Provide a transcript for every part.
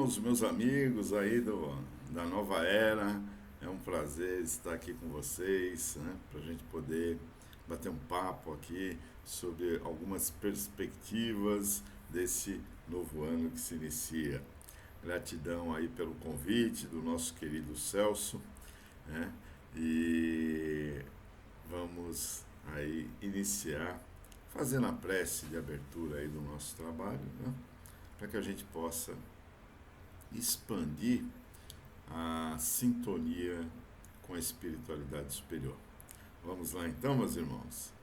irmãos, meus amigos aí da nova era, é um prazer estar aqui com vocês, né, para a gente poder bater um papo aqui sobre algumas perspectivas desse novo ano que se inicia. Gratidão aí pelo convite do nosso querido Celso, né, e vamos aí iniciar fazendo a prece de abertura aí do nosso trabalho, né, para que a gente possa expandir a sintonia com a espiritualidade superior. Vamos lá então, meus irmãos.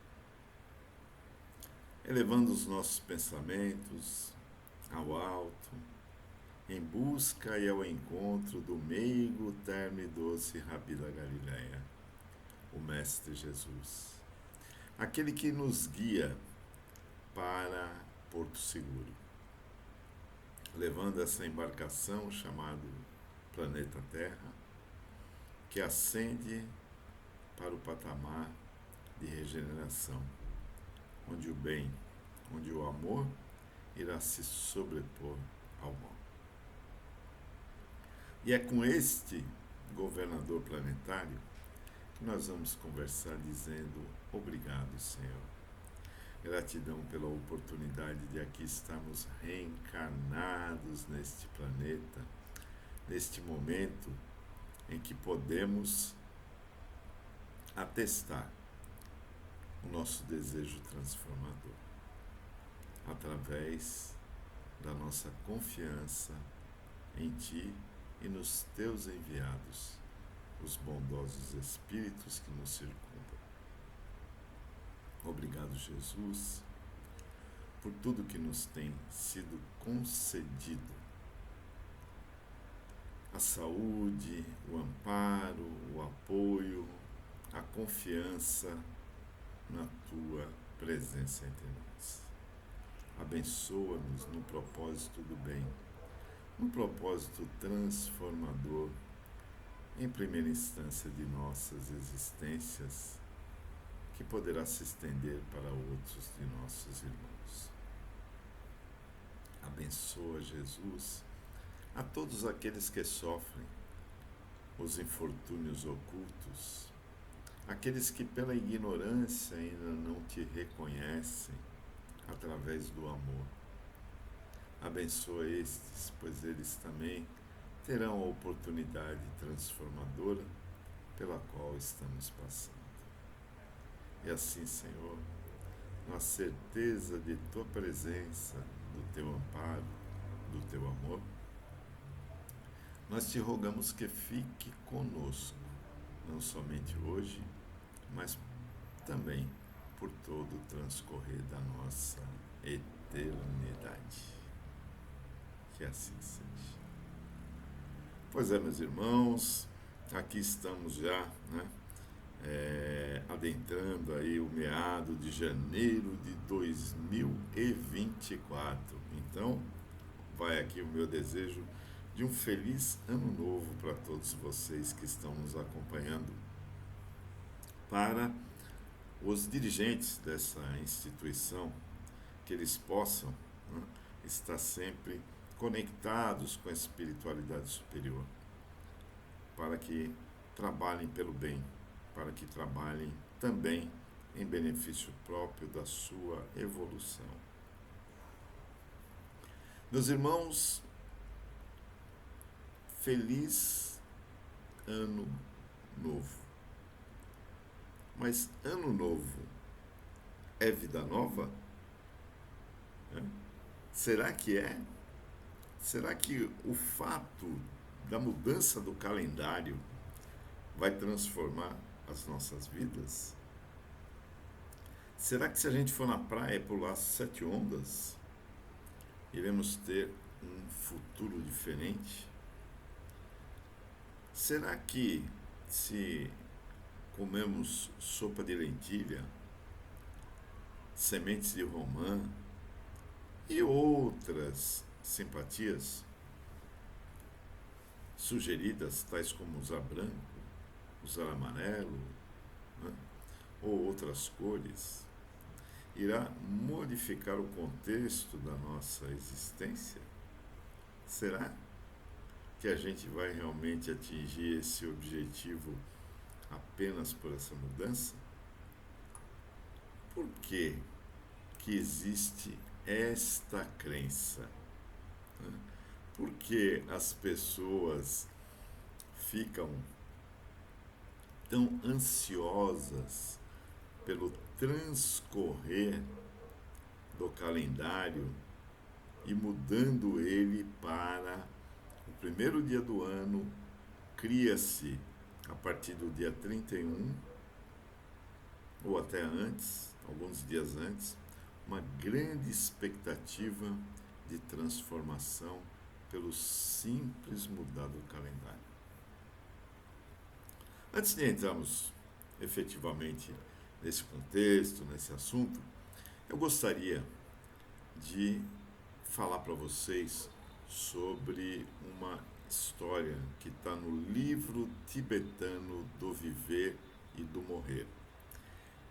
Elevando os nossos pensamentos ao alto, em busca e ao encontro do meigo, terno e doce Rabi da Galileia, o Mestre Jesus, aquele que nos guia para Porto Seguro, levando essa embarcação chamada planeta Terra, que ascende para o patamar de regeneração, onde o bem, onde o amor irá se sobrepor ao mal. E é com este governador planetário que nós vamos conversar dizendo: obrigado, Senhor. Gratidão pela oportunidade de aqui estarmos reencarnados neste planeta, neste momento em que podemos atestar o nosso desejo transformador, através da nossa confiança em Ti e nos Teus enviados, os bondosos Espíritos que nos circundam. Obrigado, Jesus, por tudo que nos tem sido concedido. A saúde, o amparo, o apoio, a confiança na Tua presença entre nós. Abençoa-nos no propósito do bem, no propósito transformador, em primeira instância de nossas existências, que poderá se estender para outros de nossos irmãos. Abençoa, Jesus, a todos aqueles que sofrem os infortúnios ocultos, aqueles que pela ignorância ainda não Te reconhecem através do amor. Abençoa estes, pois eles também terão a oportunidade transformadora pela qual estamos passando. E assim, Senhor, na certeza de Tua presença, do Teu amparo, do Teu amor, nós Te rogamos que fique conosco, não somente hoje, mas também por todo o transcorrer da nossa eternidade. Que assim seja. Pois é, meus irmãos, aqui estamos já, né? Adentrando aí o meado de janeiro de 2024. Então, vai aqui o meu desejo de um feliz ano novo para todos vocês que estão nos acompanhando. Para os dirigentes dessa instituição, que eles possam, né, estar sempre conectados com a espiritualidade superior, para que trabalhem pelo bem, para que trabalhem também em benefício próprio da sua evolução. Meus irmãos, feliz ano novo. Mas ano novo é vida nova? Será que é? Será que o fato da mudança do calendário vai transformar as nossas vidas? Será que se a gente for na praia e pular 7 ondas, iremos ter um futuro diferente? Será que se comemos sopa de lentilha, sementes de romã e outras simpatias sugeridas, tais como usar branco, usar amarelo, né, ou outras cores, irá modificar o contexto da nossa existência? Será? que a gente vai realmente atingir esse objetivo apenas por essa mudança? Por que que existe esta crença? Por que as pessoas ficam tão ansiosas pelo transcorrer do calendário e mudando ele para o primeiro dia do ano? Cria-se, a partir do dia 31, ou até antes, alguns dias antes, uma grande expectativa de transformação pelo simples mudar do calendário. Antes de entrarmos efetivamente nesse contexto, nesse assunto, eu gostaria de falar para vocês sobre uma história que está no livro tibetano do Viver e do Morrer.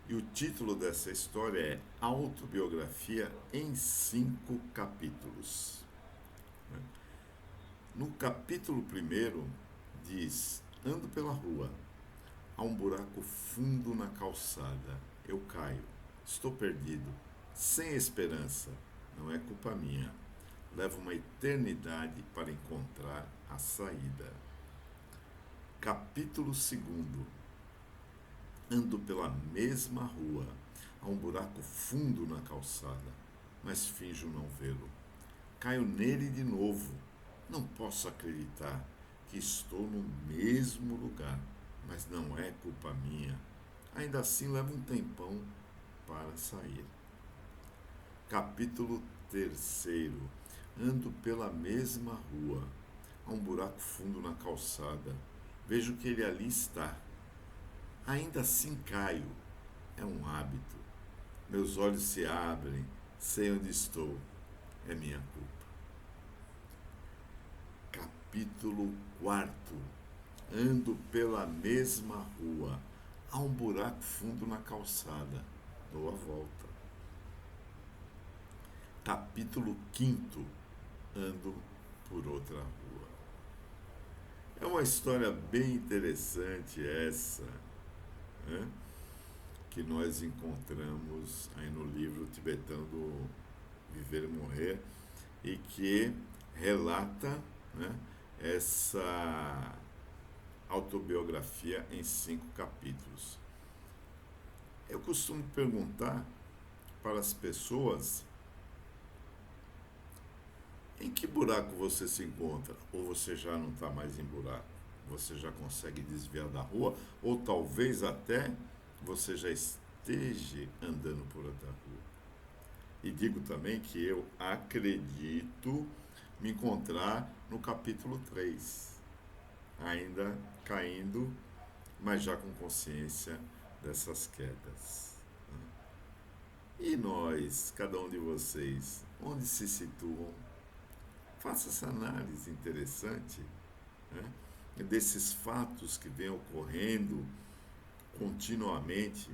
E o título dessa história é Autobiografia em 5 capítulos. No capítulo 1 diz: ando pela rua, há um buraco fundo na calçada, eu caio, estou perdido, sem esperança, não é culpa minha. Levo uma eternidade para encontrar a saída. Capítulo 2. Ando pela mesma rua. Há um buraco fundo na calçada, mas finjo não vê-lo. Caio nele de novo. Não posso acreditar que estou no mesmo lugar, mas não é culpa minha. Ainda assim levo um tempão para sair. Capítulo 3. Ando pela mesma rua. Há um buraco fundo na calçada. Vejo que ele ali está. Ainda assim caio. É um hábito. Meus olhos se abrem. Sei onde estou. É minha culpa. Capítulo 4. Ando pela mesma rua. Há um buraco fundo na calçada. Dou a volta. Capítulo 5. Ando por outra rua. É uma história bem interessante essa, né? Que nós encontramos aí no livro tibetano do Viver e Morrer, e que relata, né, essa autobiografia em 5 capítulos. Eu costumo perguntar para as pessoas: em que buraco você se encontra? Ou você já não está mais em buraco? Você já consegue desviar da rua? Ou talvez até você já esteja andando por outra rua? E digo também que eu acredito me encontrar no capítulo 3, ainda caindo, mas já com consciência dessas quedas. E nós, cada um de vocês, onde se situam? Faça essa análise interessante, né, desses fatos que vêm ocorrendo continuamente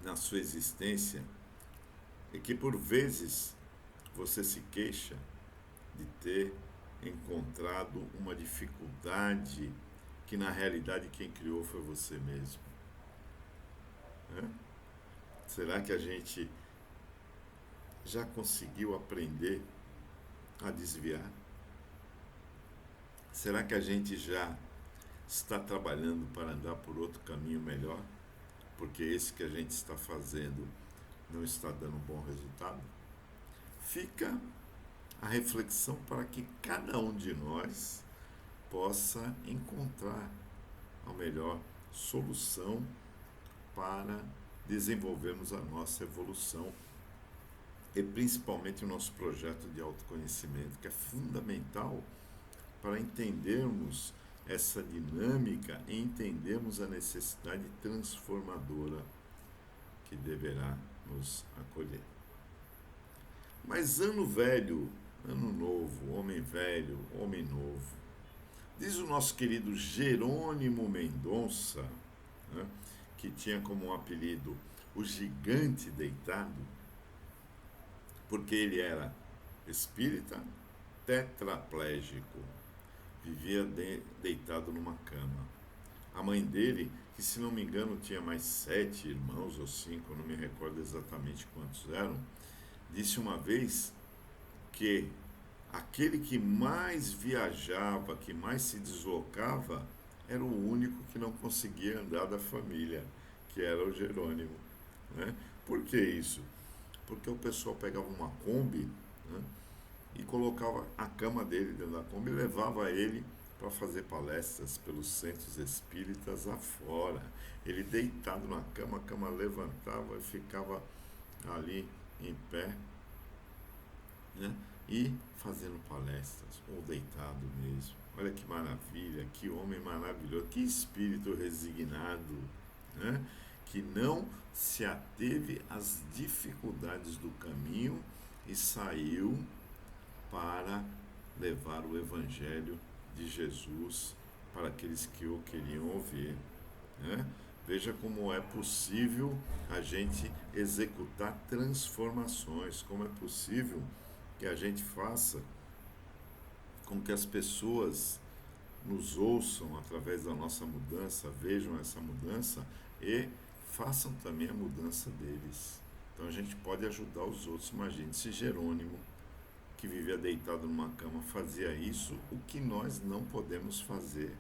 na sua existência e que por vezes você se queixa de ter encontrado uma dificuldade que na realidade quem criou foi você mesmo, né? Será que a gente já conseguiu aprender a desviar? Será que a gente já está trabalhando para andar por outro caminho melhor? Porque esse que a gente está fazendo não está dando bom resultado? Fica a reflexão para que cada um de nós possa encontrar a melhor solução para desenvolvermos a nossa evolução e principalmente o nosso projeto de autoconhecimento, que é fundamental para entendermos essa dinâmica e entendermos a necessidade transformadora que deverá nos acolher. Mas ano velho, ano novo, homem velho, homem novo. Diz o nosso querido Jerônimo Mendonça, né, que tinha como um apelido o gigante deitado, porque ele era espírita tetraplégico. vivia deitado numa cama. A mãe dele, que se não me engano tinha mais 7 irmãos ou 5, não me recordo exatamente quantos eram, disse uma vez que aquele que mais viajava, que mais se deslocava, era o único que não conseguia andar da família, que era o Jerônimo. Né? Por que isso? Porque o pessoal pegava uma Kombi, né, e colocava a cama dele dentro da Kombi e levava ele para fazer palestras pelos centros espíritas afora. Ele deitado na cama, a cama levantava e ficava ali em pé, né? E fazendo palestras, ou deitado mesmo. Olha que maravilha, que homem maravilhoso, que espírito resignado, né? Que não se ateve às dificuldades do caminho e saiu para levar o Evangelho de Jesus para aqueles que o queriam ouvir. Né? Veja como é possível a gente executar transformações, como é possível que a gente faça com que as pessoas nos ouçam através da nossa mudança, vejam essa mudança e façam também a mudança deles. Então a gente pode ajudar os outros. Imagine se Jerônimo, que vivia deitado numa cama, fazia isso, o que nós não podemos fazer.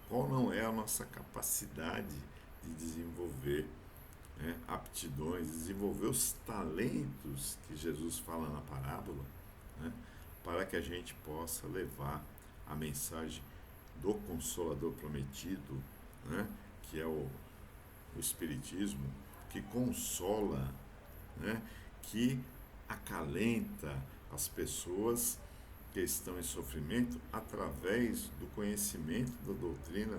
Qual não é a nossa capacidade de desenvolver, né, aptidões, desenvolver os talentos que Jesus fala na parábola, né, para que a gente possa levar a mensagem do Consolador prometido, né, que é o Espiritismo, que consola, né, que acalenta as pessoas que estão em sofrimento através do conhecimento da doutrina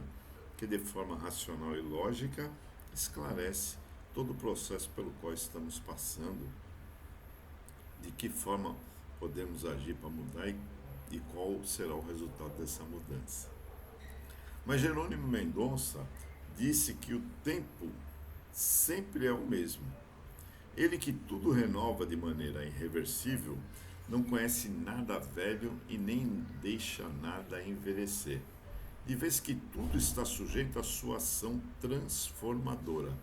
que de forma racional e lógica esclarece todo o processo pelo qual estamos passando, de que forma podemos agir para mudar e qual será o resultado dessa mudança. Mas Jerônimo Mendonça disse que o tempo sempre é o mesmo. Ele que tudo renova de maneira irreversível, não conhece nada velho e nem deixa nada envelhecer, de vez que tudo está sujeito à sua ação transformadora.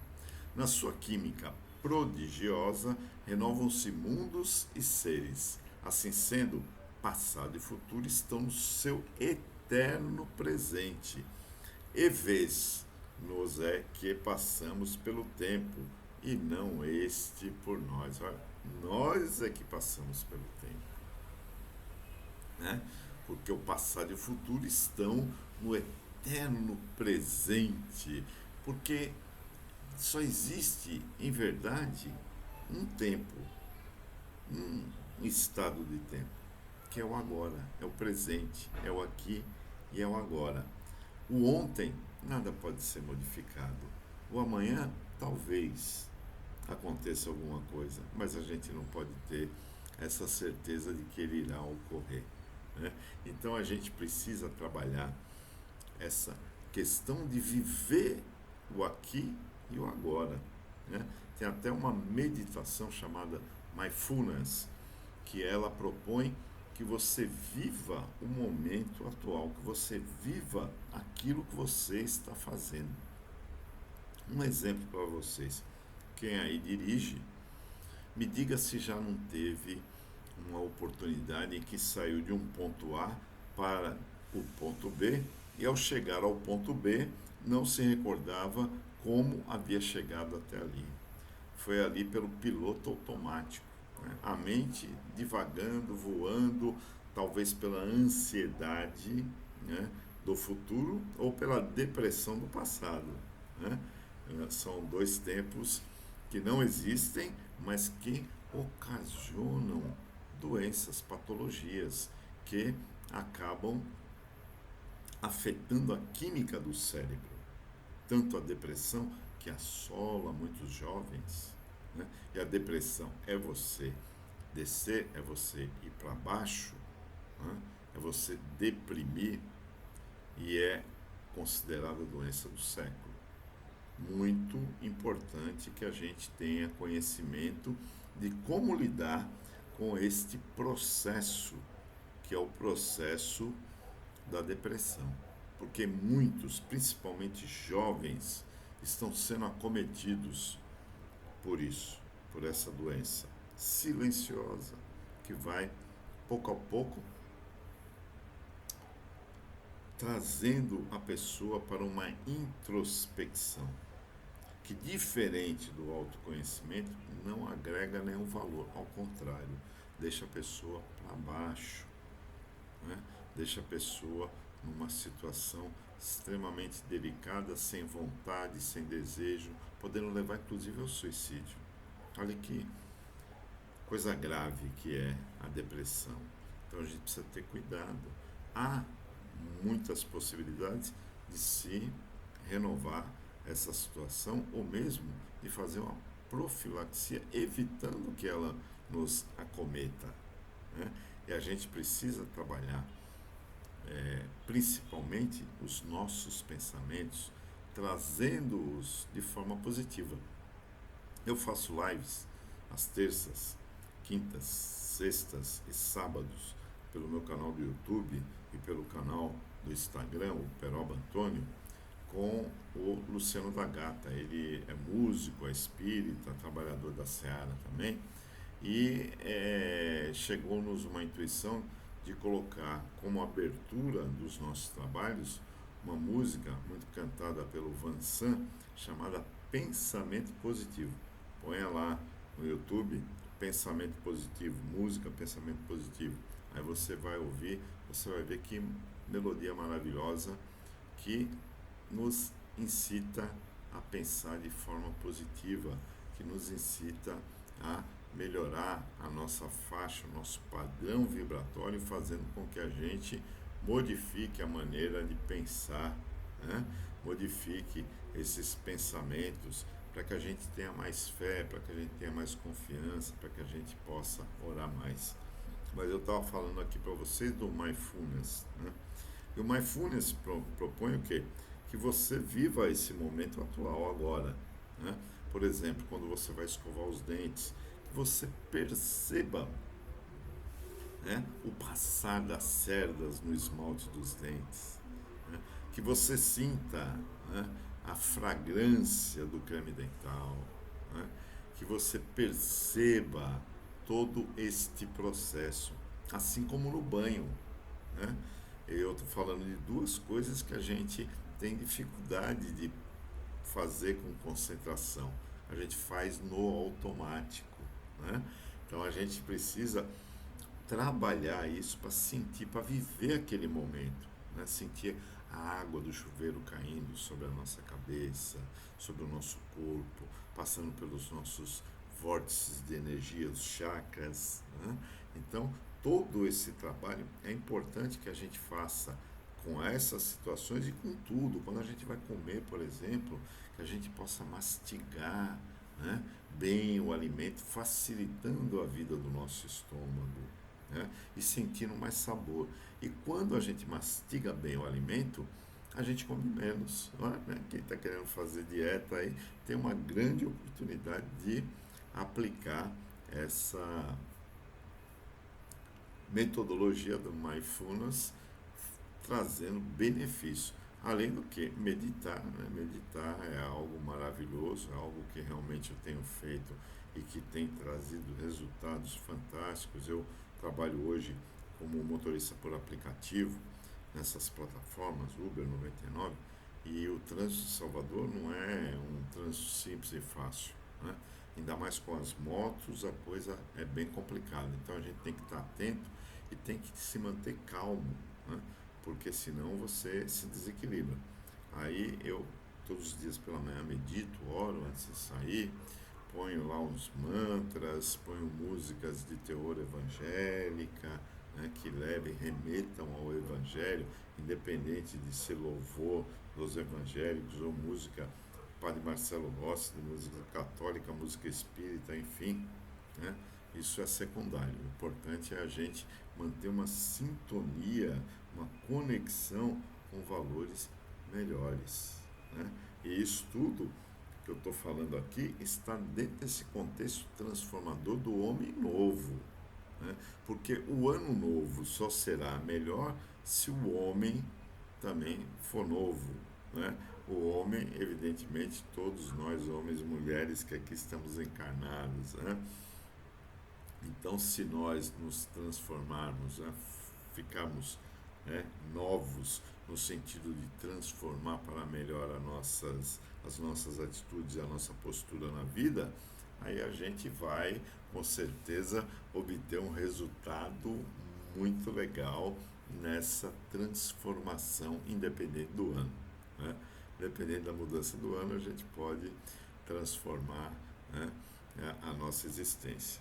Na sua química prodigiosa, renovam-se mundos e seres. Assim sendo, passado e futuro estão no seu eterno presente. E vês-nos é que passamos pelo tempo, e não este por nós. Olha, nós é que passamos pelo tempo, né? Porque o passado e o futuro estão no eterno presente, porque só existe, em verdade, um tempo, um estado de tempo, que é o agora, é o presente, é o aqui e é o agora. O ontem, nada pode ser modificado. O amanhã, talvez aconteça alguma coisa, mas a gente não pode ter essa certeza de que ele irá ocorrer. Né? Então a gente precisa trabalhar essa questão de viver o aqui e o agora. Né? Tem até uma meditação chamada Mindfulness, que ela propõe que você viva o momento atual, que você viva aquilo que você está fazendo. Um exemplo para vocês. Quem aí dirige, me diga se já não teve uma oportunidade em que saiu de um ponto A para o ponto B e ao chegar ao ponto B não se recordava como havia chegado até ali. Foi ali pelo piloto automático, né? A mente divagando, voando, talvez pela ansiedade, né, do futuro ou pela depressão do passado. Né? São dois tempos que não existem, mas que ocasionam doenças, patologias que acabam afetando a química do cérebro. Tanto a depressão, que assola muitos jovens, né? E a depressão é você descer, é você ir para baixo, né? É você deprimir e é considerada doença do século. Muito importante que a gente tenha conhecimento de como lidar com este processo, que é o processo da depressão, porque muitos, principalmente jovens, estão sendo acometidos por isso, por essa doença silenciosa que vai pouco a pouco trazendo a pessoa para uma introspecção, que diferente do autoconhecimento não agrega nenhum valor, ao contrário, deixa a pessoa para baixo, né? Deixa a pessoa numa situação extremamente delicada, sem vontade, sem desejo, podendo levar inclusive ao suicídio. Olha que coisa grave que é a depressão. Então a gente precisa ter cuidado. Há muitas possibilidades de se renovar essa situação ou mesmo de fazer uma profilaxia, evitando que ela nos acometa, né? E a gente precisa trabalhar principalmente os nossos pensamentos, trazendo-os de forma positiva. Eu faço lives às terças, quintas, sextas e sábados pelo meu canal do YouTube e pelo canal do Instagram, o Peroba Antônio, com o Luciano da Gata. Ele é músico, é espírita, trabalhador da Seara também, e chegou-nos uma intuição de colocar como abertura dos nossos trabalhos uma música muito cantada pelo Vansan, chamada Pensamento Positivo. Ponha lá no YouTube, Pensamento Positivo, música Pensamento Positivo. Aí você vai ouvir, você vai ver que melodia maravilhosa que nos incita a pensar de forma positiva, que nos incita a melhorar a nossa faixa, o nosso padrão vibratório, fazendo com que a gente modifique a maneira de pensar, né? Modifique esses pensamentos para que a gente tenha mais fé, para que a gente tenha mais confiança, para que a gente possa orar mais. Mas eu estava falando aqui para vocês do Mindfulness, né? E o Mindfulness propõe o quê? Que você viva esse momento atual agora, né? Por exemplo, quando você vai escovar os dentes, que você perceba, né, o passar das cerdas no esmalte dos dentes, né? Que você sinta, né, a fragrância do creme dental, né? Que você perceba todo este processo, assim como no banho, né? Eu estou falando de duas coisas que a gente tem dificuldade de fazer com concentração. A gente faz no automático, né? Então a gente precisa trabalhar isso para sentir, para viver aquele momento, né? Sentir a água do chuveiro caindo sobre a nossa cabeça, sobre o nosso corpo, passando pelos nossos vórtices de energia, os chakras, né? Então, todo esse trabalho é importante que a gente faça com essas situações e com tudo. Quando a gente vai comer, por exemplo, que a gente possa mastigar, né, bem o alimento, facilitando a vida do nosso estômago, né, e sentindo mais sabor. E quando a gente mastiga bem o alimento, a gente come menos, né? Quem está querendo fazer dieta aí tem uma grande oportunidade de aplicar essa metodologia do Mindfulness, trazendo benefício. Além do que meditar, né? Meditar é algo maravilhoso, é algo que realmente eu tenho feito e que tem trazido resultados fantásticos. Eu trabalho hoje como motorista por aplicativo nessas plataformas Uber 99, e o trânsito de Salvador não é um trânsito simples e fácil, né? Ainda mais com as motos, a coisa é bem complicada. Então a gente tem que estar atento e tem que se manter calmo, né? Porque senão você se desequilibra. Aí eu todos os dias pela manhã medito, oro antes de sair, ponho lá uns mantras, ponho músicas de teor evangélica, né, que levem, remetam ao evangelho, independente de ser louvor dos evangélicos ou música Padre Marcelo Rossi, de música católica, música espírita, enfim, né? Isso é secundário. O importante é a gente manter uma sintonia, uma conexão com valores melhores, né? E isso tudo que eu estou falando aqui está dentro desse contexto transformador do homem novo, né? Porque o ano novo só será melhor se o homem também for novo, né? O homem, evidentemente, todos nós, homens e mulheres que aqui estamos encarnados, né? Então, se nós nos transformarmos, né, ficarmos, né, novos no sentido de transformar para melhor as nossas atitudes e a nossa postura na vida, aí a gente vai, com certeza, obter um resultado muito legal nessa transformação, independente do ano, né? Dependendo da mudança do ano, a gente pode transformar, né, a nossa existência.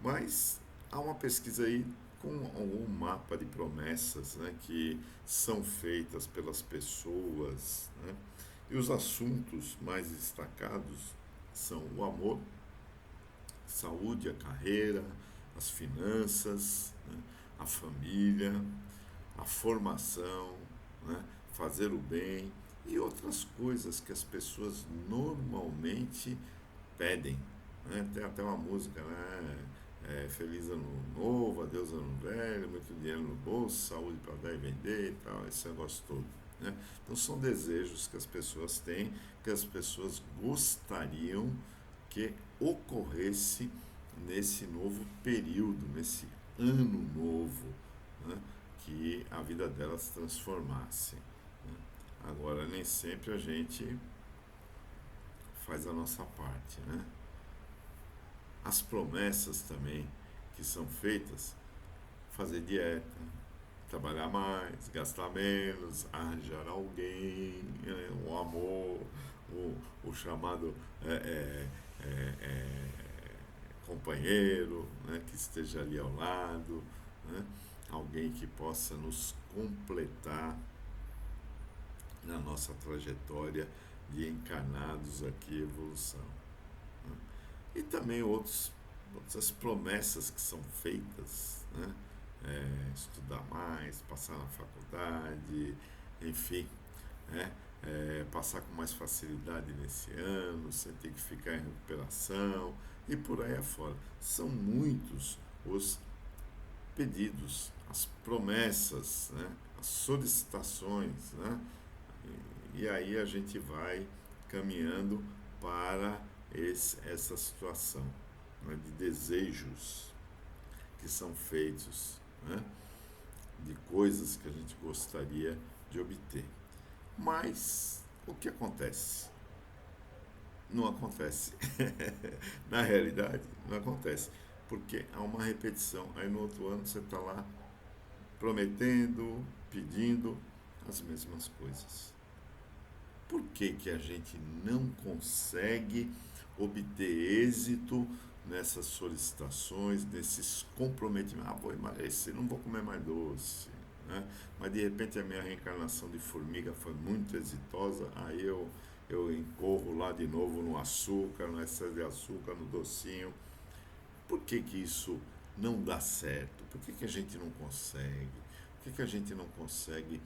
Mas há uma pesquisa aí com um mapa de promessas, né, que são feitas pelas pessoas, né, e os assuntos mais destacados são o amor, saúde, a carreira, as finanças, né, a família, a formação, né, fazer o bem e outras coisas que as pessoas normalmente pedem, né? Tem até uma música, né? Feliz ano novo, adeus ano velho, muito dinheiro no bolso, saúde para dar e vender e tal, esse negócio todo, né? Então são desejos que as pessoas têm, que as pessoas gostariam que ocorresse nesse novo período, nesse ano novo, né? Que a vida delas transformasse, né? Agora, nem sempre a gente faz a nossa parte, né? As promessas também que são feitas, fazer dieta, trabalhar mais, gastar menos, arranjar alguém, né, o amor, o chamado é, é, é, companheiro, né, que esteja ali ao lado, né, alguém que possa nos completar na nossa trajetória de encarnados aqui em evolução, né? E também outras promessas que são feitas, né? Estudar mais, passar na faculdade, enfim, né? Passar com mais facilidade nesse ano, sem ter que ficar em recuperação e por aí afora. São muitos os pedidos, as promessas, né? As solicitações, né? E aí a gente vai caminhando para essa situação, né, de desejos que são feitos, né, de coisas que a gente gostaria de obter. Mas o que acontece? Não acontece. Na realidade, não acontece. Porque há uma repetição. Aí no outro ano você está lá prometendo, pedindo as mesmas coisas. Por que que a gente não consegue obter êxito nessas solicitações, nesses comprometimentos? Ah, vou emagrecer, não vou comer mais doce, né? Mas de repente a minha reencarnação de formiga foi muito exitosa, aí eu incorro lá de novo no açúcar, no excesso de açúcar, no docinho. Por que que isso não dá certo? Por que que a gente não consegue? Por que que a gente não consegue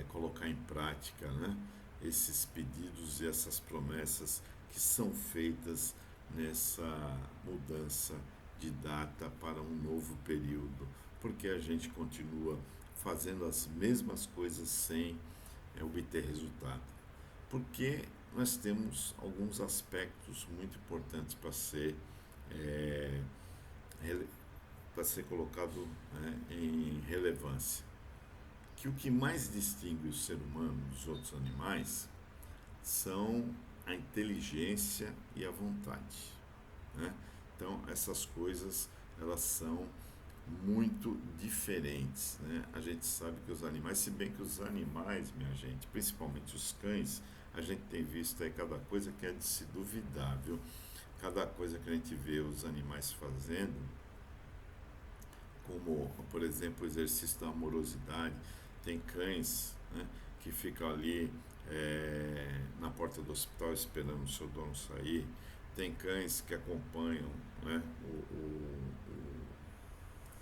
colocar em prática, né, esses pedidos e essas promessas que são feitas nessa mudança de data para um novo período? Porque a gente continua fazendo as mesmas coisas sem obter resultado. Porque nós temos alguns aspectos muito importantes é, para ser colocado, né, em relevância. Que o que mais distingue o ser humano dos outros animais são a inteligência e a vontade, né? Então essas coisas elas são muito diferentes, né? A gente sabe que os animais, se bem que os animais, minha gente, principalmente os cães, a gente tem visto aí cada coisa que é de se duvidar, viu? Cada coisa que a gente vê os animais fazendo, como, por exemplo, o exercício da amorosidade. Tem cães, né, que ficam ali na porta do hospital esperando o seu dono sair. Tem cães que acompanham, né, o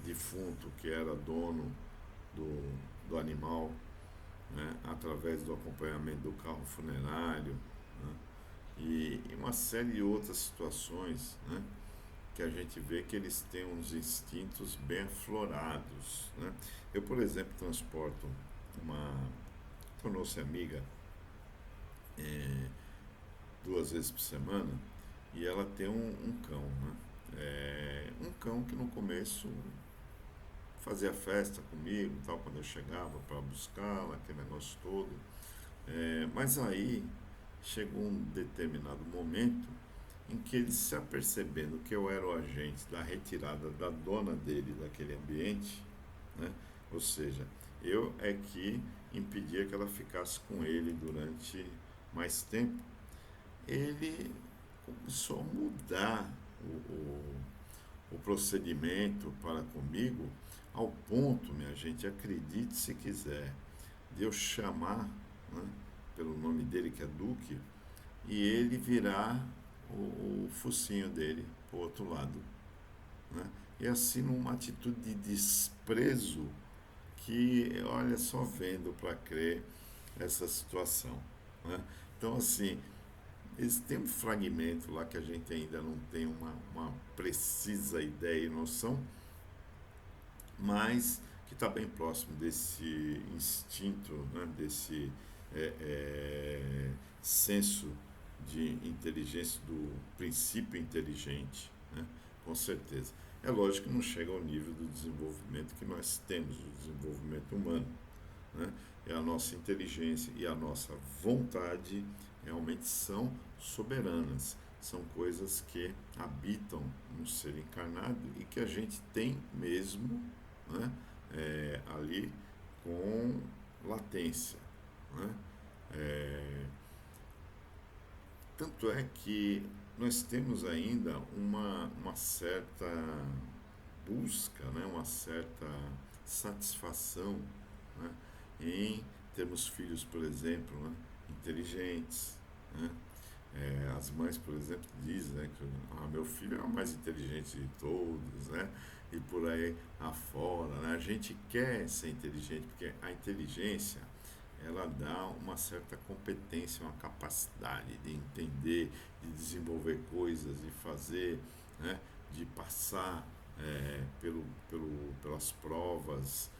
defunto que era dono do animal, né, através do acompanhamento do carro funerário, né, e uma série de outras situações, né, que a gente vê que eles têm uns instintos bem aflorados, né? Eu, por exemplo, transporto tornou-se amiga, é, 2 vezes por semana, e ela tem um cão, né? Um cão que no começo fazia festa comigo, tal, quando eu chegava para buscá-la, aquele negócio todo. Mas aí chegou um determinado momento em que ele, se apercebendo que eu era o agente da retirada da dona dele daquele ambiente, né? Ou seja, eu é que impedia que ela ficasse com ele durante mais tempo, ele começou a mudar o procedimento para comigo, ao ponto, minha gente, acredite se quiser, de eu chamar, né, pelo nome dele, que é Duque, e ele virar o focinho dele para o outro lado, né? E assim, numa atitude de desprezo que, olha, só vendo para crer essa situação, né? Então, assim, tem um fragmento lá que a gente ainda não tem uma precisa ideia e noção, mas que está bem próximo desse instinto, né, desse senso de inteligência, do princípio inteligente, né, com certeza. É lógico que não chega ao nível do desenvolvimento que nós temos, o desenvolvimento humano, né? E a nossa inteligência e a nossa vontade realmente são soberanas, são coisas que habitam no ser encarnado e que a gente tem mesmo, né, ali com latência, né? Tanto é que nós temos ainda uma certa busca, né, uma certa satisfação, né, em termos filhos, por exemplo, né, inteligentes, né? As mães, por exemplo, dizem, né, que meu filho é o mais inteligente de todos, né? E por aí afora, né? A gente quer ser inteligente, porque a inteligência, ela dá uma certa competência, uma capacidade de entender, de desenvolver coisas, de fazer, né, de passar pelas provas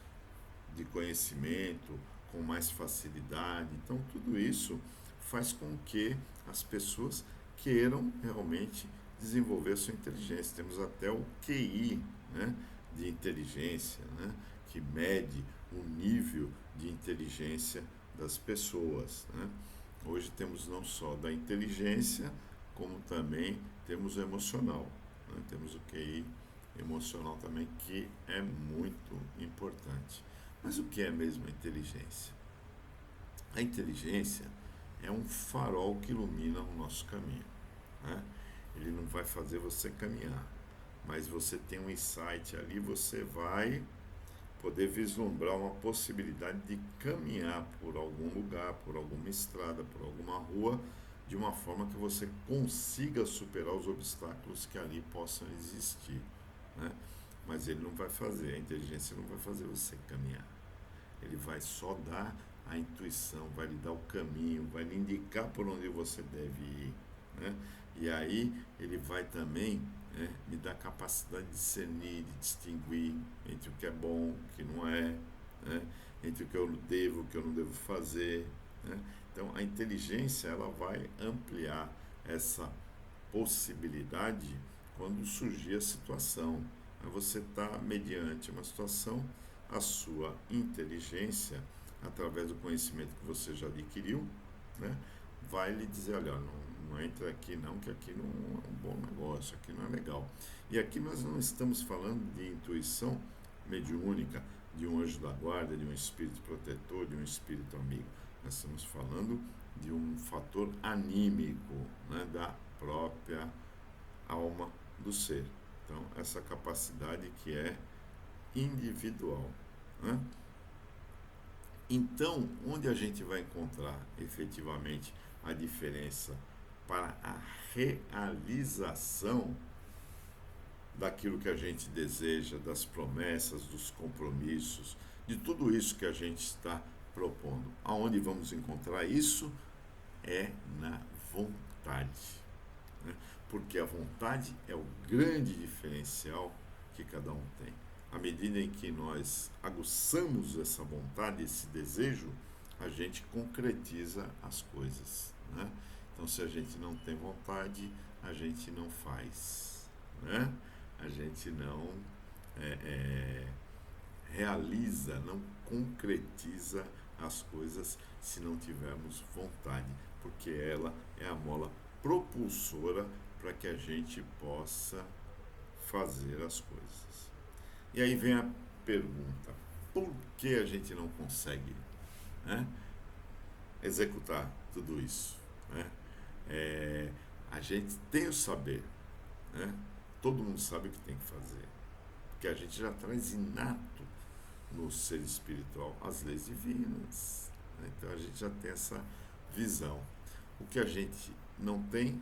de conhecimento com mais facilidade. Então, tudo isso faz com que as pessoas queiram realmente desenvolver a sua inteligência. Temos até o QI, né, de inteligência, né, que mede o nível de inteligência das pessoas, né? Hoje temos não só da inteligência, como também temos o emocional, né? Temos o QI emocional também, que é muito importante. Mas o que é mesmo a inteligência? A inteligência é um farol que ilumina o nosso caminho, né? Ele não vai fazer você caminhar, mas você tem um insight ali, você vai poder vislumbrar uma possibilidade de caminhar por algum lugar, por alguma estrada, por alguma rua, de uma forma que você consiga superar os obstáculos que ali possam existir, né? Mas ele não vai fazer, a inteligência não vai fazer você caminhar. Ele vai só dar a intuição, vai lhe dar o caminho, vai lhe indicar por onde você deve ir, né? E aí ele vai também, né, me dar capacidade de discernir, de distinguir entre o que é bom, o que não é, né? Entre o que eu devo, o que eu não devo fazer, né? Então a inteligência, ela vai ampliar essa possibilidade quando surgir a situação. Você está, mediante uma situação, a sua inteligência, através do conhecimento que você já adquiriu, né, vai lhe dizer, olha, não entra aqui não, que aqui não é um bom negócio, aqui não é legal. E aqui nós não estamos falando de intuição mediúnica, de um anjo da guarda, de um espírito protetor, de um espírito amigo. Nós estamos falando de um fator anímico, né, da própria alma do ser. Então, essa capacidade que é individual, né? Então, onde a gente vai encontrar efetivamente a diferença para a realização daquilo que a gente deseja, das promessas, dos compromissos, de tudo isso que a gente está propondo? Aonde vamos encontrar isso? É na vontade, né? porque a vontade é o grande diferencial que cada um tem. À medida em que nós aguçamos essa vontade, esse desejo, a gente concretiza as coisas, né? Então, se a gente não tem vontade, a gente não faz, né? A gente não realiza, não concretiza as coisas se não tivermos vontade, porque ela é a mola propulsora para que a gente possa fazer as coisas. E aí vem a pergunta: por que a gente não consegue, né, executar tudo isso, né? A gente tem o saber, né? Todo mundo sabe o que tem que fazer, porque a gente já traz inato no ser espiritual as leis divinas, né? Então a gente já tem essa visão. O que a gente não tem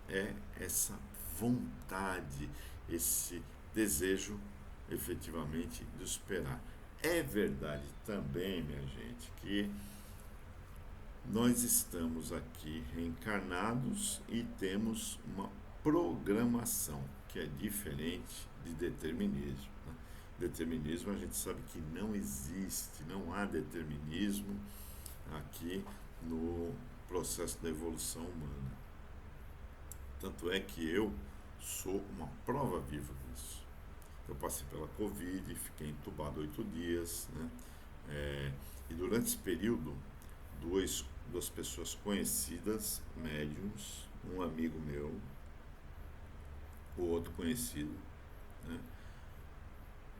é essa vontade, esse desejo efetivamente de superar. É verdade também, minha gente, que nós estamos aqui reencarnados e temos uma programação que é diferente de determinismo, né? Determinismo a gente sabe que não existe, não há determinismo aqui no processo da evolução humana. Tanto é que eu sou uma prova viva disso. Eu passei pela Covid, fiquei entubado 8 dias, né? E durante esse período, duas pessoas conhecidas, médiums, um amigo meu, o outro conhecido, né,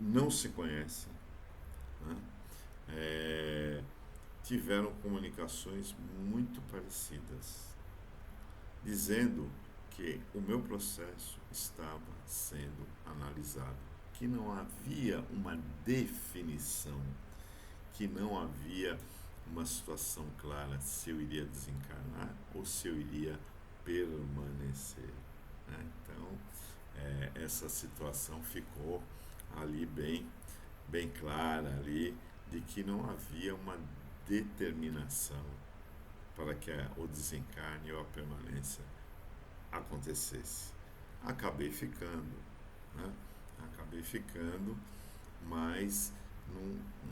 não se conhecem, né, tiveram comunicações muito parecidas, dizendo que o meu processo estava sendo analisado, que não havia uma definição, que não havia uma situação clara se eu iria desencarnar ou se eu iria permanecer, né? Então, essa situação ficou ali bem clara ali de que não havia uma determinação para que o desencarne ou a permanência acontecesse. Acabei ficando, né? Acabei ficando, mas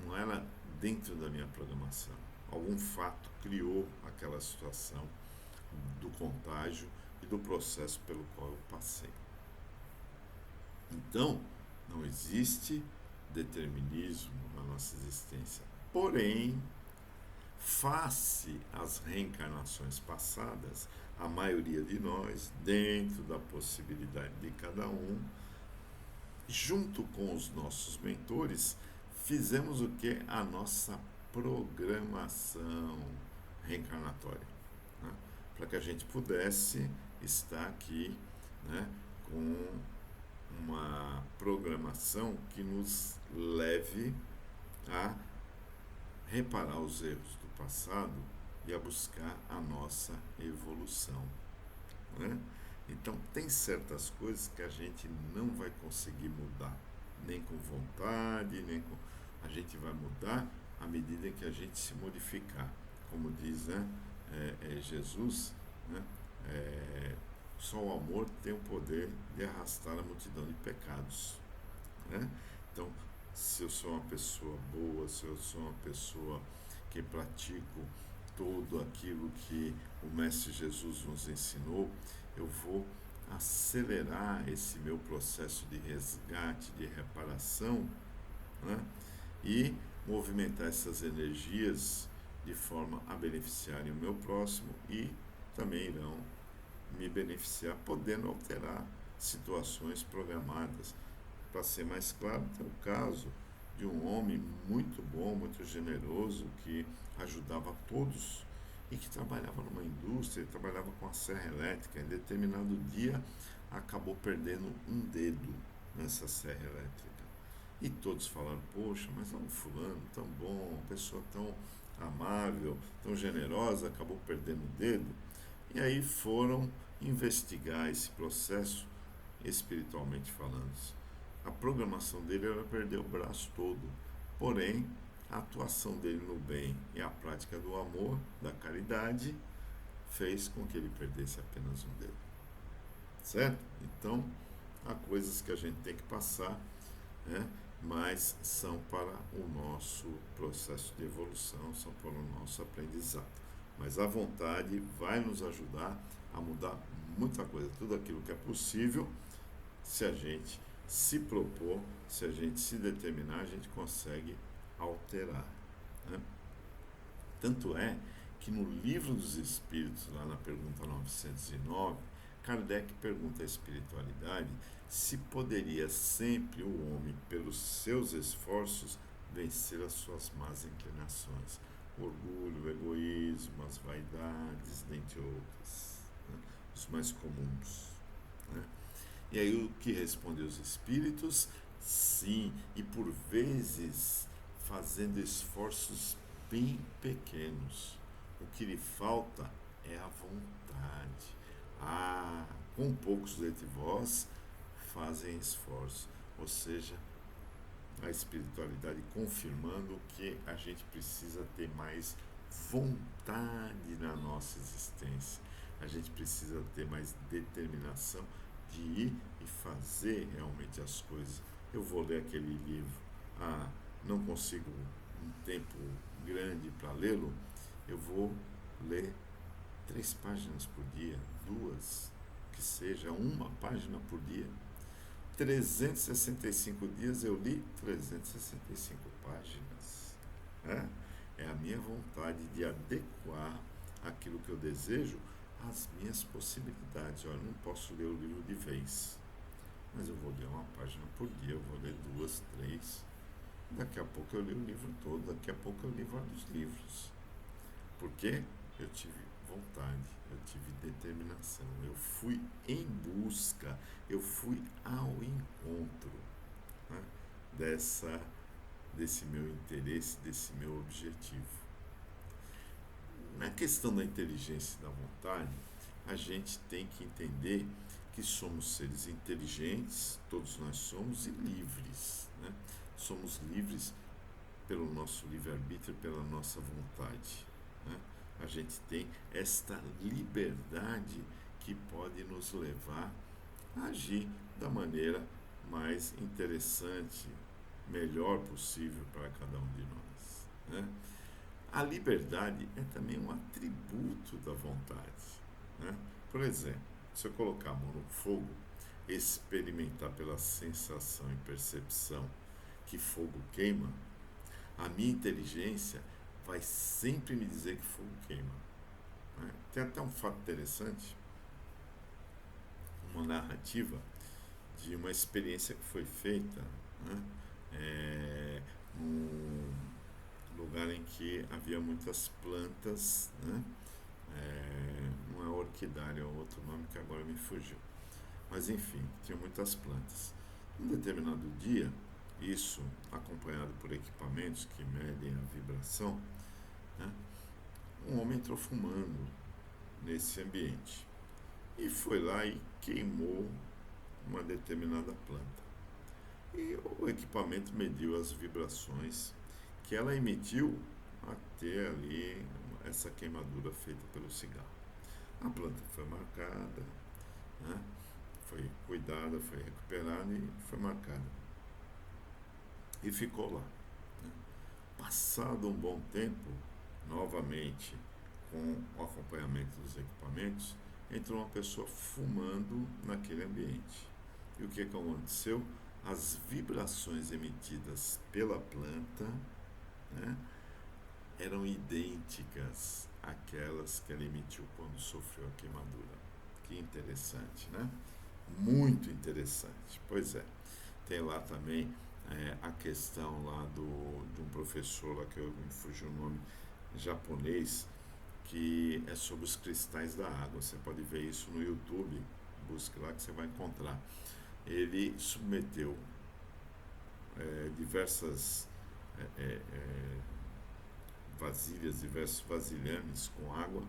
não era dentro da minha programação. Algum fato criou aquela situação do contágio e do processo pelo qual eu passei. Então, não existe determinismo na nossa existência. Porém, face às reencarnações passadas, a maioria de nós, dentro da possibilidade de cada um, junto com os nossos mentores, fizemos o que? A nossa programação reencarnatória, né? Para que a gente pudesse estar aqui, né, com uma programação que nos leve a reparar os erros do passado e a buscar a nossa evolução, né? Então tem certas coisas que a gente não vai conseguir mudar, nem com vontade, nem com... A gente vai mudar à medida que a gente se modificar. Como diz, né, Jesus, né, só o amor tem o poder de arrastar a multidão de pecados, né? Então, se eu sou uma pessoa boa, se eu sou uma pessoa que pratico tudo aquilo que o Mestre Jesus nos ensinou, eu vou acelerar esse meu processo de resgate, de reparação, né? E movimentar essas energias de forma a beneficiarem o meu próximo e também irão me beneficiar, podendo alterar situações programadas. Para ser mais claro, tem o caso de um homem muito bom, muito generoso, que ajudava todos e que trabalhava numa indústria, trabalhava com a serra elétrica. Em determinado dia, acabou perdendo um dedo nessa serra elétrica. E todos falaram: poxa, mas é um fulano tão bom, uma pessoa tão amável, tão generosa, acabou perdendo o dedo. E aí foram investigar esse processo espiritualmente falando. A programação dele era perder o braço todo, porém a atuação dele no bem e a prática do amor, da caridade, fez com que ele perdesse apenas um dedo. certo? Então, há coisas que a gente tem que passar, né? Mas são para o nosso processo de evolução, são para o nosso aprendizado. Mas a vontade vai nos ajudar a mudar muita coisa, tudo aquilo que é possível, se a gente se propor, se a gente se determinar, a gente consegue alterar, né? Tanto é que no Livro dos Espíritos, lá na pergunta 909, Kardec pergunta à espiritualidade se poderia sempre o homem, pelos seus esforços, vencer as suas más inclinações, o orgulho, o egoísmo, as vaidades, dentre outras, né? Os mais comuns, né? E aí o que respondem os espíritos? Sim, e por vezes fazendo esforços bem pequenos. O que lhe falta é a vontade. Ah, com poucos dentre vós fazem esforço. Ou seja, a espiritualidade confirmando que a gente precisa ter mais vontade na nossa existência. A gente precisa ter mais determinação de ir e fazer realmente as coisas. Eu vou ler aquele livro, não consigo um tempo grande para lê-lo, eu vou ler 3 páginas por dia, 2, que seja uma página por dia. 365 dias eu li 365 páginas. Né? É a minha vontade de adequar aquilo que eu desejo às minhas possibilidades. Olha, eu não posso ler o livro de vez, mas eu vou ler uma página por dia, eu vou ler 2, 3. Daqui a pouco eu li o livro todo, daqui a pouco eu li vários livros. Porque eu tive vontade, eu tive determinação, eu fui em busca, eu fui ao encontro, né, desse meu interesse, desse meu objetivo. Na questão da inteligência e da vontade, a gente tem que entender que somos seres inteligentes, todos nós somos, e livres, né? Somos livres pelo nosso livre-arbítrio, pela nossa vontade, né? A gente tem esta liberdade que pode nos levar a agir da maneira mais interessante, melhor possível para cada um de nós, né? A liberdade é também um atributo da vontade, né? Por exemplo, se eu colocar a mão no fogo, experimentar pela sensação e percepção que fogo queima, a minha inteligência vai sempre me dizer que fogo queima, né? Tem até um fato interessante, uma narrativa de uma experiência que foi feita, né, num lugar em que havia muitas plantas, né? Não é orquidária, é outro nome que agora me fugiu. Mas enfim, tinha muitas plantas. Um determinado dia, isso acompanhado por equipamentos que medem a vibração, né, um homem entrou fumando nesse ambiente e foi lá e queimou uma determinada planta. E o equipamento mediu as vibrações que ela emitiu até ali essa queimadura feita pelo cigarro. A planta foi marcada, né? Foi cuidada, foi recuperada e foi marcada. E ficou lá, né? Passado um bom tempo, novamente, com o acompanhamento dos equipamentos, entrou uma pessoa fumando naquele ambiente. E o que aconteceu? As vibrações emitidas pela planta, né, eram idênticas àquelas que ela emitiu quando sofreu a queimadura. Que interessante, né? Muito interessante. Pois é. Tem lá também a questão lá de um professor lá que eu me fugiu o nome, japonês, que é sobre os cristais da água. Você pode ver isso no YouTube, busque lá que você vai encontrar. Ele submeteu diversas vasilhas, diversos vasilhames com água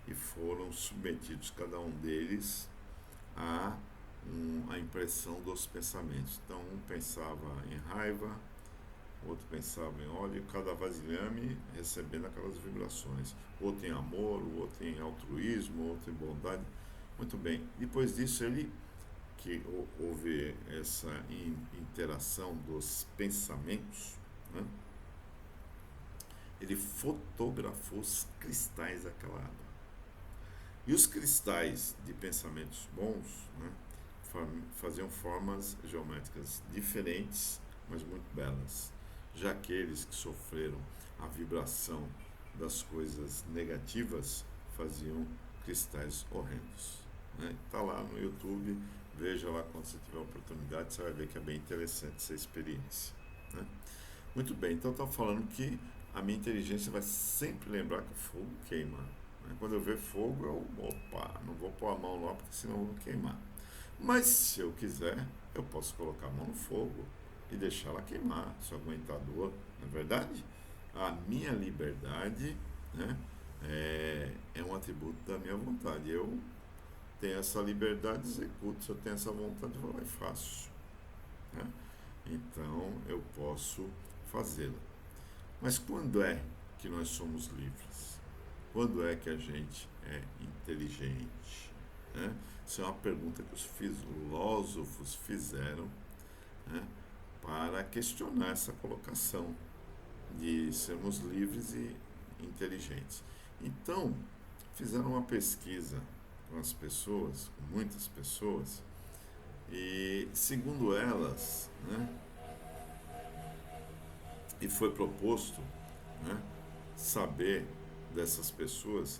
e foram submetidos cada um deles a impressão dos pensamentos. Então um pensava em raiva, outro pensava em ódio, cada vasilhame recebendo aquelas vibrações, outro em amor, outro em altruísmo, outro em bondade, Muito bem. Depois disso, houve essa interação dos pensamentos, né? Ele fotografou os cristais daquela água. E os cristais de pensamentos bons, né, faziam formas geométricas diferentes, mas muito belas. Já aqueles que sofreram a vibração das coisas negativas faziam cristais horrendos. Está lá no YouTube, veja lá quando você tiver a oportunidade, você vai ver que é bem interessante essa experiência. Né? Muito bem, então está falando que a minha inteligência vai sempre lembrar que o fogo queima. Quando eu ver fogo, não vou pôr a mão lá, porque senão eu vou queimar. Mas se eu quiser, eu posso colocar a mão no fogo e deixar ela queimar, se eu aguentar a dor, não é verdade? A minha liberdade, né, é um atributo da minha vontade. Eu tenho essa liberdade, executo. Se eu tenho essa vontade, eu vou lá e faço. Né? Então, eu posso fazê-la. Mas quando é que nós somos livres? Quando é que a gente é inteligente? Né? Isso é uma pergunta que os filósofos fizeram, né, para questionar essa colocação de sermos livres e inteligentes. Então, fizeram uma pesquisa com as pessoas, com muitas pessoas, e segundo elas, né, e foi proposto, né, saber dessas pessoas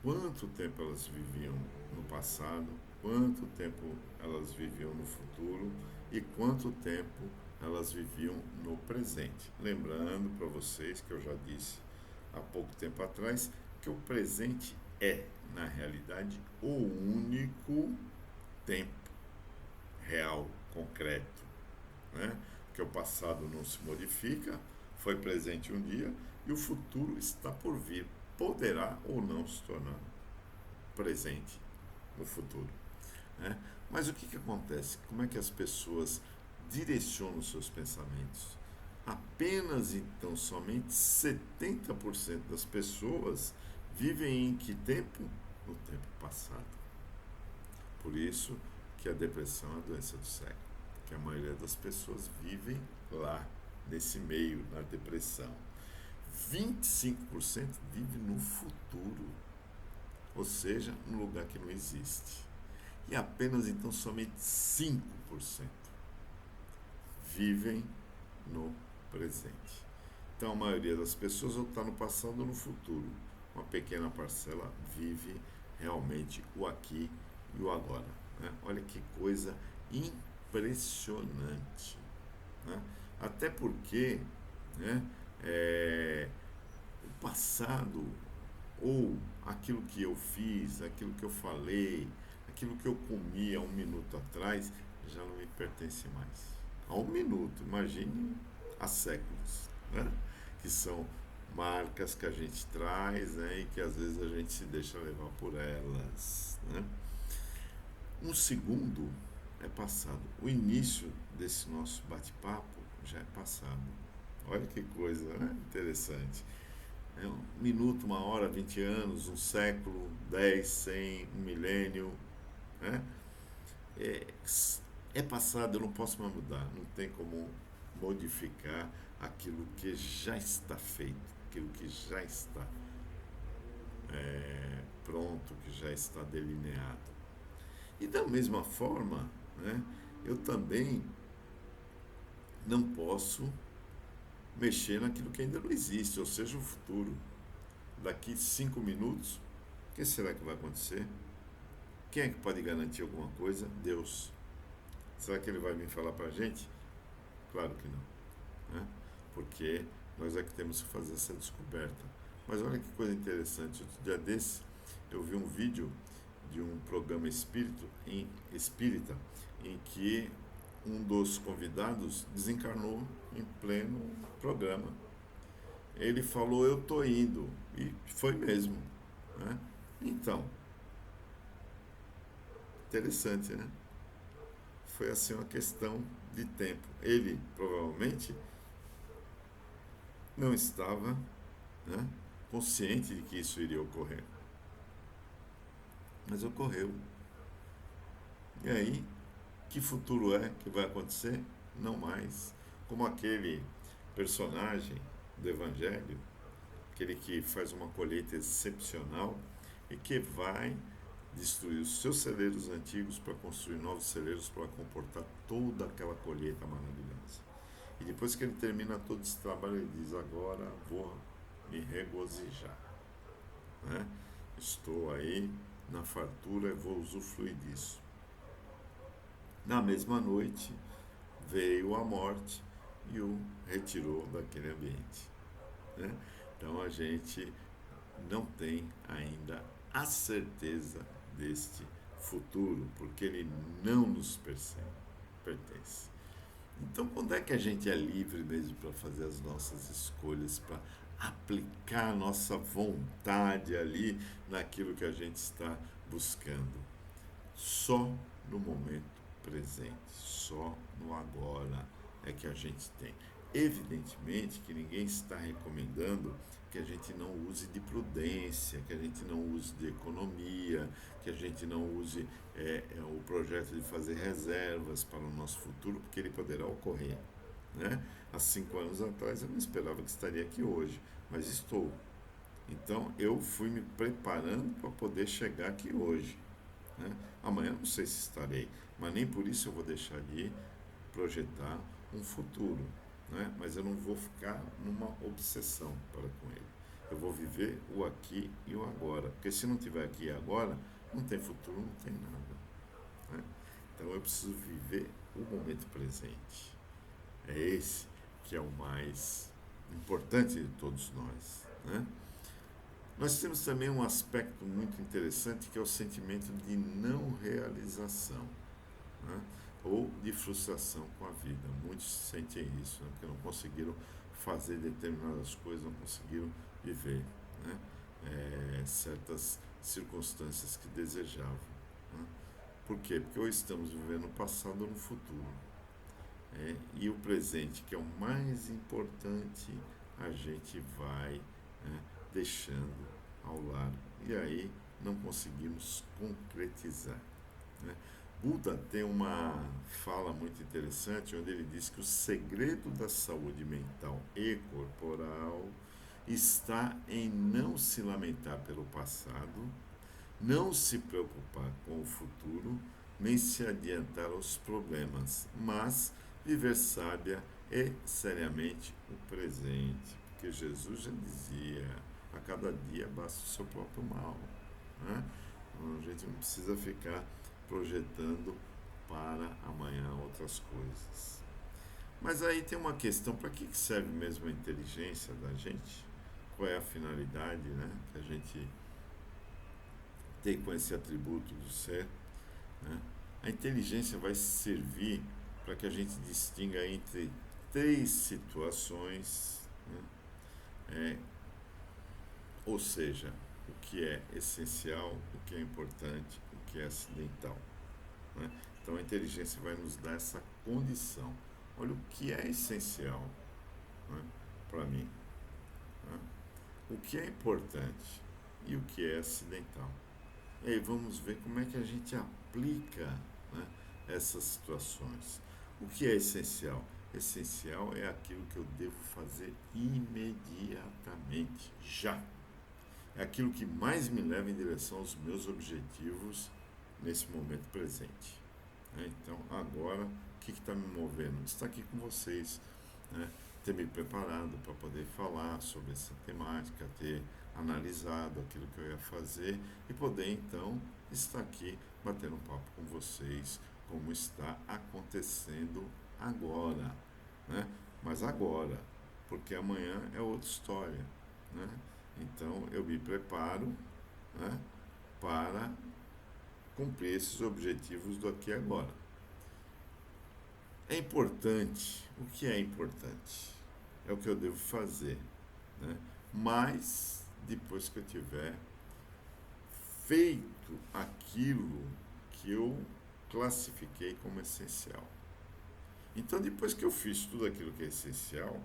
quanto tempo elas viviam no passado, quanto tempo elas viviam no futuro e quanto tempo elas viviam no presente. Lembrando para vocês que eu já disse há pouco tempo atrás que o presente é, na realidade, o único tempo real, concreto, né? Porque o passado não se modifica, foi presente um dia e o futuro está por vir. Poderá ou não se tornar presente no futuro. Né? Mas o que acontece? Como é que as pessoas direcionam os seus pensamentos? Apenas então, somente 70% das pessoas vivem em que tempo? No tempo passado. Por isso que a depressão é a doença do século. Que a maioria das pessoas vivem lá, nesse meio, na depressão. 25% vive no futuro, ou seja, num lugar que não existe. E apenas então somente 5% vivem no presente. Então a maioria das pessoas ou está no passado ou no futuro. Uma pequena parcela vive realmente o aqui e o agora. Né? Olha que coisa impressionante. Né? Até porque, né, o passado ou aquilo que eu fiz, aquilo que eu falei, aquilo que eu comi há um minuto atrás já não me pertence mais. Há um minuto, imagine há séculos, né? Que são marcas que a gente traz, né? E que às vezes a gente se deixa levar por elas. Né? Um segundo é passado. O início desse nosso bate-papo já é passado. Olha que coisa, né? Interessante. É um minuto, uma hora, 20 anos, um século, 10, 100, um milênio. Né? É, é passado, eu não posso mais mudar. Não tem como modificar aquilo que já está feito, aquilo que já está pronto, que já está delineado. E da mesma forma, né, eu também não posso mexer naquilo que ainda não existe, ou seja, o futuro. Daqui 5 minutos, o que será que vai acontecer? Quem é que pode garantir alguma coisa? Deus. Será que ele vai vir falar para a gente? Claro que não. Né? Porque nós é que temos que fazer essa descoberta. Mas olha que coisa interessante. Outro dia desse, eu vi um vídeo de um programa espírita em que um dos convidados desencarnou em pleno programa. Ele falou, eu tô indo. E foi mesmo. Né? Então, interessante, né? Foi assim uma questão de tempo. Ele provavelmente não estava, né, consciente de que isso iria ocorrer. Mas ocorreu. E aí, que futuro é que vai acontecer? Não mais. Como aquele personagem do Evangelho, aquele que faz uma colheita excepcional e que vai destruir os seus celeiros antigos para construir novos celeiros para comportar toda aquela colheita maravilhosa. E depois que ele termina todo esse trabalho, ele diz: agora vou me regozijar, né? Estou aí na fartura e vou usufruir disso. Na mesma noite veio a morte e o retirou daquele ambiente, né? Então a gente não tem ainda a certeza deste futuro, porque ele não nos pertence. Então, quando é que a gente é livre mesmo para fazer as nossas escolhas, para aplicar a nossa vontade ali naquilo que a gente está buscando? Só no momento presente, só no agora é que a gente tem. Evidentemente que ninguém está recomendando que a gente não use de prudência, que a gente não use de economia, que a gente não use o projeto de fazer reservas para o nosso futuro, porque ele poderá ocorrer, né? Há 5 anos atrás eu não esperava que estaria aqui hoje, mas estou. Então eu fui me preparando para poder chegar aqui hoje, né? Amanhã não sei se estarei, mas nem por isso eu vou deixar de projetar um futuro, né? Mas eu não vou ficar numa obsessão para com ele. Eu vou viver o aqui e o agora, porque se não tiver aqui e agora, não tem futuro, não tem nada, né? Então eu preciso viver o momento presente. É esse que é o mais importante de todos nós, né? Nós temos também um aspecto muito interessante que é o sentimento de não realização, né? Ou de frustração com a vida. Muitos sentem isso, né? Porque não conseguiram fazer determinadas coisas, não conseguiram viver, né? Certas circunstâncias que desejavam, né? Por quê? Porque ou estamos vivendo no passado ou no futuro. E o presente, que é o mais importante, a gente vai, né, deixando ao lado. E aí não conseguimos concretizar, né? Buda tem uma fala muito interessante onde ele diz que o segredo da saúde mental e corporal está em não se lamentar pelo passado, não se preocupar com o futuro, nem se adiantar aos problemas, mas viver sábia e seriamente o presente. Porque Jesus já dizia: a cada dia basta o seu próprio mal, né? Então, a gente não precisa ficar projetando para amanhã outras coisas. Mas aí tem uma questão: para que serve mesmo a inteligência da gente? Qual é a finalidade, né, que a gente tem com esse atributo do ser, né? A inteligência vai servir para que a gente distinga entre três situações, né? Ou seja, o que é essencial, o que é importante, o que é acidental, né? Então a inteligência vai nos dar essa condição. Olha o que é essencial, né, para mim, né? O que é importante e o que é acidental. E aí vamos ver como é que a gente aplica, né, essas situações. O que é essencial? Essencial é aquilo que eu devo fazer imediatamente, já. É aquilo que mais me leva em direção aos meus objetivos nesse momento presente, né? Então, agora, o que está me movendo? Estar aqui com vocês, né? Ter me preparado para poder falar sobre essa temática, ter analisado aquilo que eu ia fazer e poder, então, estar aqui batendo um papo com vocês, como está acontecendo agora, né? Mas agora, porque amanhã é outra história, né? Então eu me preparo, né, para cumprir esses objetivos do aqui e agora. É importante. O que é importante? É o que eu devo fazer, né? Mas depois que eu tiver feito aquilo que eu classifiquei como essencial. Então, depois que eu fiz tudo aquilo que é essencial,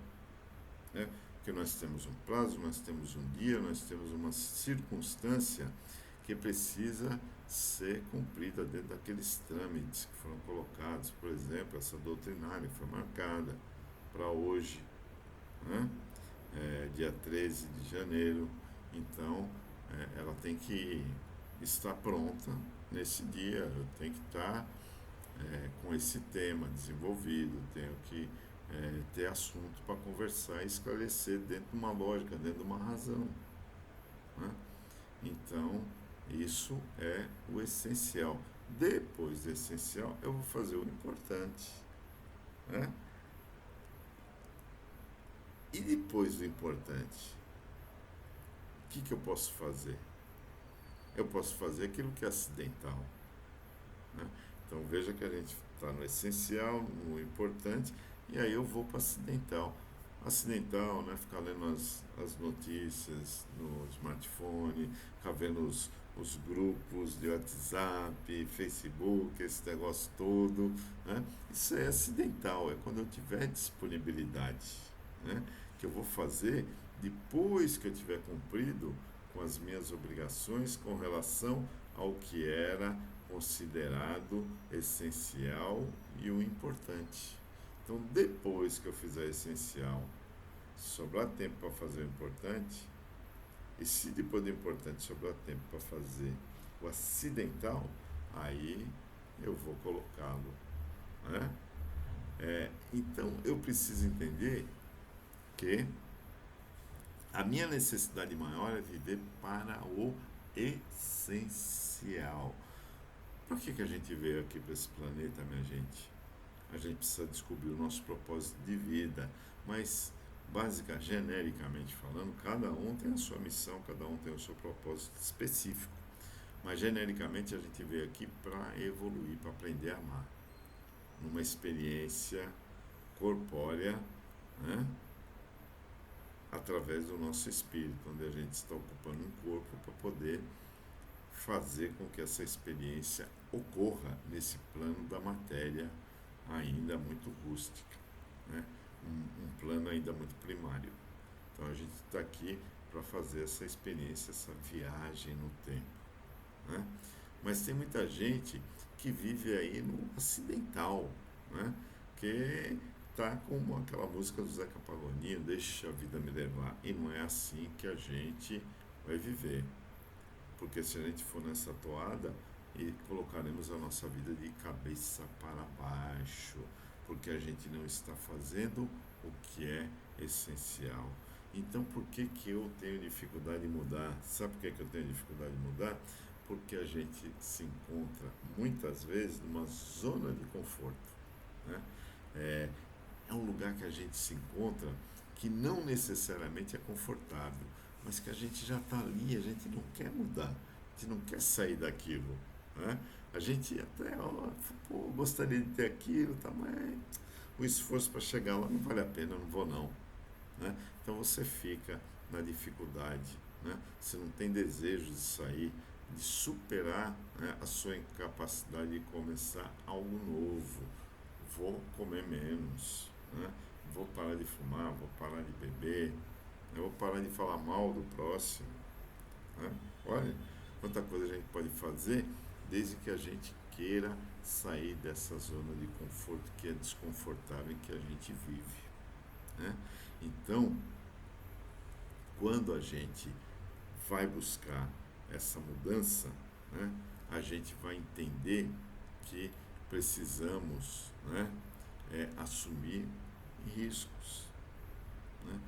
né, porque nós temos um prazo, nós temos um dia, nós temos uma circunstância que precisa ser cumprida dentro daqueles trâmites que foram colocados. Por exemplo, essa doutrinária foi marcada para hoje, né? Dia 13 de janeiro. Então, ela tem que estar pronta nesse dia, eu tenho que estar com esse tema desenvolvido, tenho que ter assunto para conversar e esclarecer dentro de uma lógica, dentro de uma razão, né? Então, isso é o essencial. Depois do essencial, eu vou fazer o importante, né? E depois do importante, o que eu posso fazer? Eu posso fazer aquilo que é acidental, né? Então veja que a gente está no essencial, no importante, e aí eu vou para acidental. Acidental, né? Ficar lendo as notícias no smartphone, ficar vendo os grupos de WhatsApp, Facebook, esse negócio todo, né? Isso é acidental, é quando eu tiver disponibilidade, né? Que eu vou fazer depois que eu tiver cumprido com as minhas obrigações com relação ao que era considerado essencial e o importante. Então, depois que eu fizer o essencial, sobrar tempo para fazer o importante, e se depois do importante sobrar tempo para fazer o acidental, aí eu vou colocá-lo, né? Então, eu preciso entender que a minha necessidade maior é viver para o essencial. Por que a gente veio aqui para esse planeta, minha gente? A gente precisa descobrir o nosso propósito de vida, mas genericamente falando, cada um tem a sua missão, cada um tem o seu propósito específico. Mas genericamente a gente veio aqui para evoluir, para aprender a amar, numa experiência corpórea, né? Através do nosso espírito, onde a gente está ocupando um corpo para poder fazer com que essa experiência ocorra nesse plano da matéria ainda muito rústica, né? Um plano ainda muito primário. Então a gente está aqui para fazer essa experiência, essa viagem no tempo, né? Mas tem muita gente que vive aí no acidental, né? Que tá como aquela música do Zeca Pagodinho, deixa a vida me levar. E não é assim que a gente vai viver. Porque se a gente for nessa toada, e colocaremos a nossa vida de cabeça para baixo, porque a gente não está fazendo o que é essencial. Então, por que eu tenho dificuldade de mudar? Sabe por que eu tenho dificuldade de mudar? Porque a gente se encontra, muitas vezes, numa zona de conforto, né? É um lugar que a gente se encontra que não necessariamente é confortável, mas que a gente já está ali, a gente não quer mudar, a gente não quer sair daquilo, né? A gente até gostaria de ter aquilo, tá, mas o esforço para chegar lá não vale a pena, não vou não, né? Então você fica na dificuldade, né? Você não tem desejo de sair, de superar, né, a sua incapacidade de começar algo novo. Vou comer menos, né? Vou parar de fumar, vou parar de beber, eu vou parar de falar mal do próximo, né? Olha quanta coisa a gente pode fazer desde que a gente queira sair dessa zona de conforto que é desconfortável em que a gente vive, né? Então, quando a gente vai buscar essa mudança, né, a gente vai entender que precisamos, né, assumir riscos, né?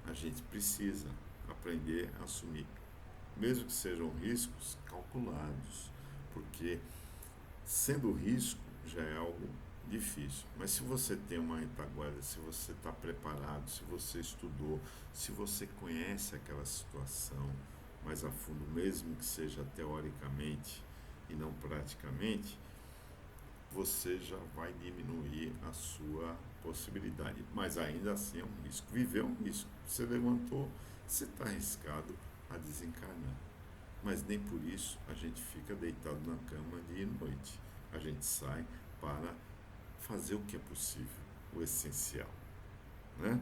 A gente precisa aprender a assumir, mesmo que sejam riscos calculados, porque sendo risco já é algo difícil. Mas se você tem uma retaguarda, se você está preparado, se você estudou, se você conhece aquela situação mais a fundo, mesmo que seja teoricamente e não praticamente, você já vai diminuir a sua possibilidade. Mas ainda assim é um risco. Viver é um risco. Você levantou, você está arriscado a desencarnar. Mas nem por isso a gente fica deitado na cama dia e noite. A gente sai para fazer o que é possível, o essencial, né?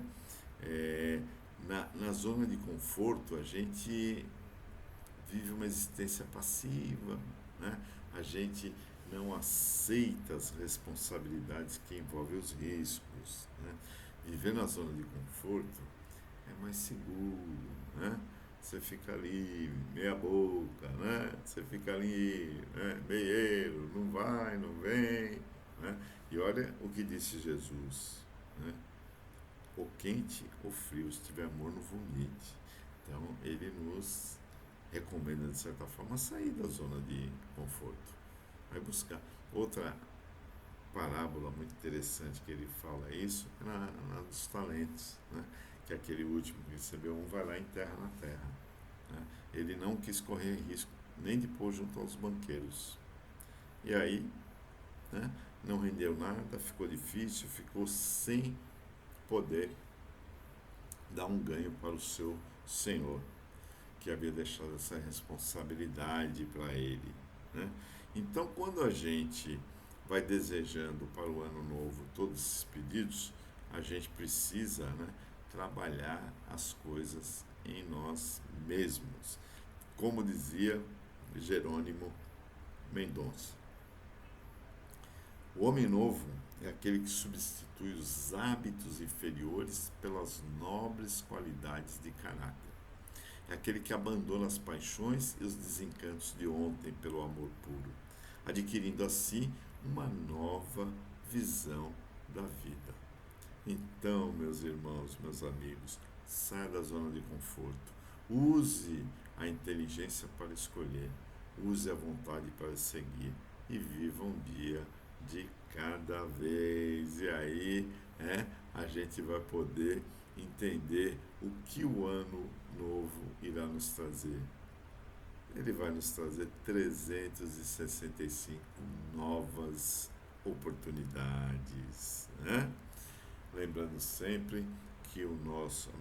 Na zona de conforto, a gente vive uma existência passiva, né? A gente não aceita as responsabilidades que envolvem os riscos, né? Viver na zona de conforto é mais seguro, né? Você fica ali, meia boca, né? Você fica ali, né? Meieiro, não vai, não vem, né? E olha o que disse Jesus, né? Ou quente ou frio, se tiver morno, vomite. Então, ele nos recomenda, de certa forma, sair da zona de conforto. Vai buscar. Outra parábola muito interessante que ele fala isso é na dos talentos, né? Que aquele último que recebeu um vai lá e enterra na terra, né? Ele não quis correr risco nem de pôr junto aos banqueiros. E aí, né, não rendeu nada, ficou difícil, ficou sem poder dar um ganho para o seu senhor, que havia deixado essa responsabilidade para ele, né? Então, quando a gente vai desejando para o ano novo todos esses pedidos, a gente precisa, né, trabalhar as coisas em nós mesmos, como dizia Jerônimo Mendonça. O homem novo é aquele que substitui os hábitos inferiores pelas nobres qualidades de caráter. É aquele que abandona as paixões e os desencantos de ontem pelo amor puro, adquirindo assim uma nova visão da vida. Então, meus irmãos, meus amigos, saia da zona de conforto. Use a inteligência para escolher. Use a vontade para seguir. E viva um dia de cada vez. E aí, a gente vai poder entender o que o ano novo irá nos trazer. Ele vai nos trazer 365 novas oportunidades, né? Lembrando sempre que a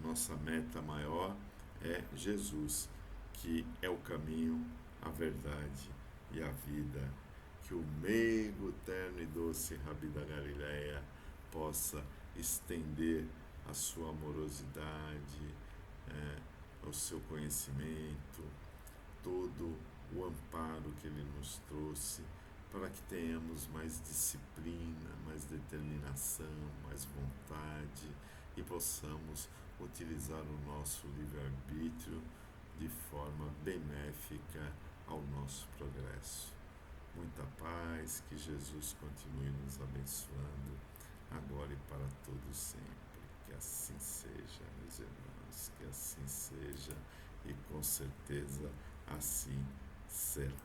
nossa meta maior é Jesus, que é o caminho, a verdade e a vida. Que o meigo, terno e doce Rabi da Galileia possa estender a sua amorosidade, o seu conhecimento, todo o amparo que ele nos trouxe, para que tenhamos mais disciplina, mais determinação, mais vontade e possamos utilizar o nosso livre-arbítrio de forma benéfica ao nosso progresso. Muita paz, que Jesus continue nos abençoando, agora e para todos sempre. Que assim seja, meus irmãos, que assim seja e com certeza assim será.